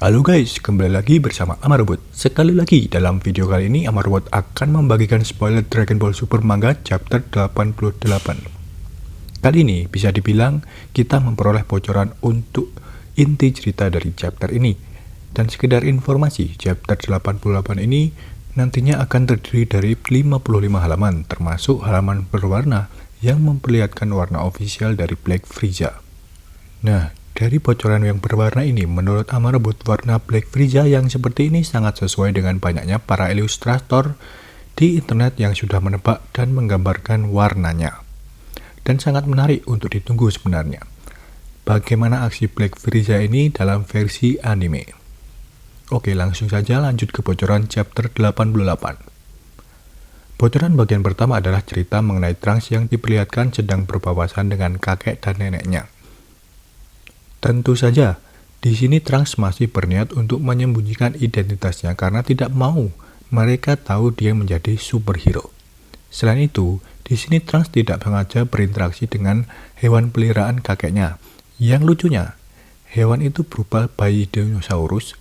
Halo guys, kembali lagi bersama Amarobot. Sekali lagi dalam video kali ini Amarobot akan membagikan spoiler Dragon Ball Super Manga chapter 88. Kali ini bisa dibilang kita memperoleh bocoran untuk inti cerita dari chapter ini. Dan sekedar informasi, chapter 88 ini nantinya akan terdiri dari 55 halaman, termasuk halaman berwarna yang memperlihatkan warna ofisial dari Black Frieza. Nah, dari bocoran yang berwarna ini, menurut Amarobot, warna Black Frieza yang seperti ini sangat sesuai dengan banyaknya para ilustrator di internet yang sudah menebak dan menggambarkan warnanya. Dan sangat menarik untuk ditunggu sebenarnya. Bagaimana aksi Black Frieza ini dalam versi anime? Oke, langsung saja lanjut ke bocoran chapter 88. Bocoran bagian pertama adalah cerita mengenai Trunks yang diperlihatkan sedang berpapasan dengan kakek dan neneknya. Tentu saja, di sini Trunks masih berniat untuk menyembunyikan identitasnya karena tidak mau mereka tahu dia menjadi superhero. Selain itu, di sini Trunks tidak sengaja berinteraksi dengan hewan peliharaan kakeknya. Yang lucunya, hewan itu berupa bayi dinosaurus.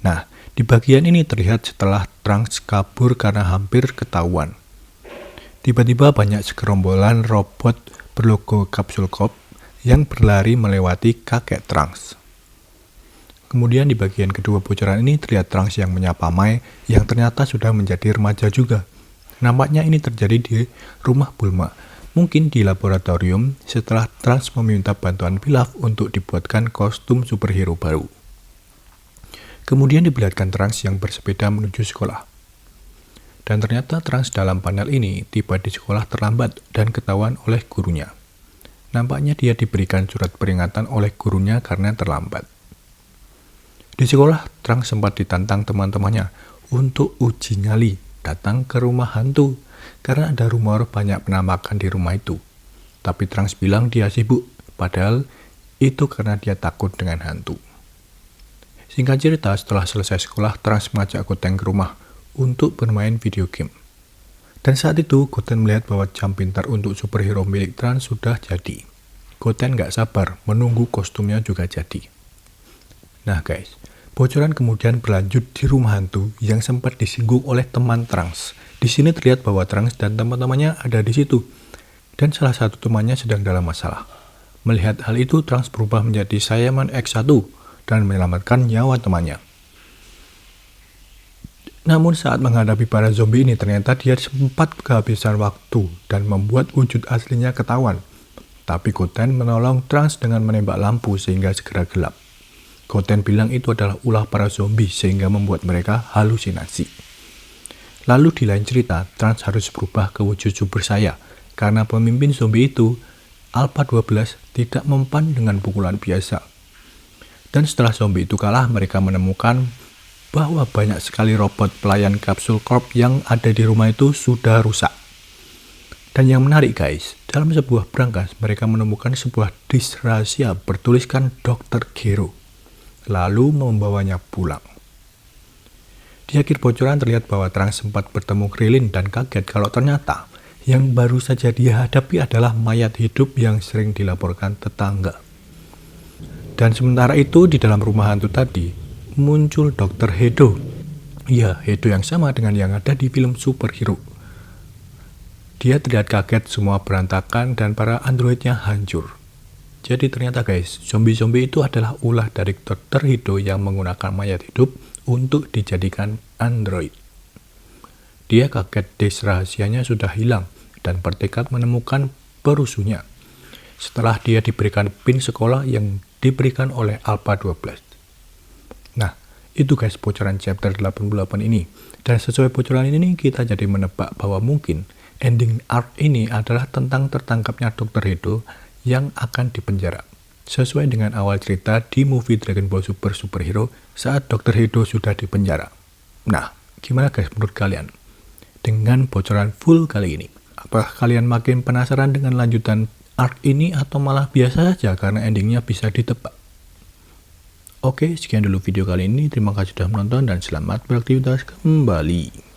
Nah, di bagian ini terlihat setelah Trunks kabur karena hampir ketahuan. Tiba-tiba banyak segerombolan robot berlogo Capsule Corp yang berlari melewati kakek Trunks. Kemudian di bagian kedua bocoran ini terlihat Trunks yang menyapa Mai yang ternyata sudah menjadi remaja juga. Nampaknya ini terjadi di rumah Bulma, mungkin di laboratorium setelah Trunks meminta bantuan Pilaf untuk dibuatkan kostum superhero baru. Kemudian diperlihatkan Trunks yang bersepeda menuju sekolah. Dan ternyata Trunks dalam panel ini tiba di sekolah terlambat dan ketahuan oleh gurunya. Nampaknya dia diberikan surat peringatan oleh gurunya karena terlambat. Di sekolah, Trunks sempat ditantang teman-temannya untuk uji nyali datang ke rumah hantu karena ada rumor banyak penampakan di rumah itu. Tapi Trunks bilang dia sibuk, padahal itu karena dia takut dengan hantu. Singkat cerita, setelah selesai sekolah, Trunks mengajak Goten ke rumah untuk bermain video game. Dan saat itu, Goten melihat bahwa jam pintar untuk superhero milik Trunks sudah jadi. Goten gak sabar menunggu kostumnya juga jadi. Nah guys, bocoran kemudian berlanjut di rumah hantu yang sempat disinggung oleh teman Trunks. Di sini terlihat bahwa Trunks dan teman-temannya ada di situ. Dan salah satu temannya sedang dalam masalah. Melihat hal itu, Trunks berubah menjadi Saiyaman X1 dan menyelamatkan nyawa temannya. Namun saat menghadapi para zombie ini ternyata dia sempat kehabisan waktu dan membuat wujud aslinya ketahuan. Tapi Goten menolong Trunks dengan menembak lampu sehingga segera gelap. Goten bilang itu adalah ulah para zombie sehingga membuat mereka halusinasi. Lalu di lain cerita, Trunks harus berubah ke wujud Super Saya karena pemimpin zombie itu, Alpha 12, tidak mempan dengan pukulan biasa. Dan setelah zombie itu kalah, mereka menemukan bahwa banyak sekali robot pelayan Capsule Corp yang ada di rumah itu sudah rusak. Dan yang menarik guys, dalam sebuah brankas mereka menemukan sebuah disk rahasia bertuliskan Dr. Gero, lalu membawanya pulang. Di akhir bocoran terlihat bahwa Trunks sempat bertemu Krillin dan kaget kalau ternyata yang baru saja dia hadapi adalah mayat hidup yang sering dilaporkan tetangga. Dan sementara itu di dalam rumah hantu tadi muncul Dr. Hedo. Ya, Hedo yang sama dengan yang ada di film superhero. Dia terlihat kaget, semua berantakan dan para androidnya hancur. Jadi ternyata guys, zombie-zombie itu adalah ulah dari Dr. Hedo yang menggunakan mayat hidup untuk dijadikan android. Dia kaget disk rahasianya sudah hilang dan bertekad menemukan perusuhnya. Setelah dia diberikan pin sekolah yang diberikan oleh Alpha 12. Nah, itu guys bocoran chapter 88 ini. Dan sesuai bocoran ini kita jadi menebak bahwa mungkin ending arc ini adalah tentang tertangkapnya Dr. Hedo yang akan dipenjara. Sesuai dengan awal cerita di movie Dragon Ball Super Superhero saat Dr. Hedo sudah dipenjara. Nah, gimana guys menurut kalian? Dengan bocoran full kali ini, apakah kalian makin penasaran dengan lanjutan arc ini atau malah biasa saja karena endingnya bisa ditebak? Oke, sekian dulu video kali ini. Terima kasih sudah menonton dan selamat beraktivitas kembali.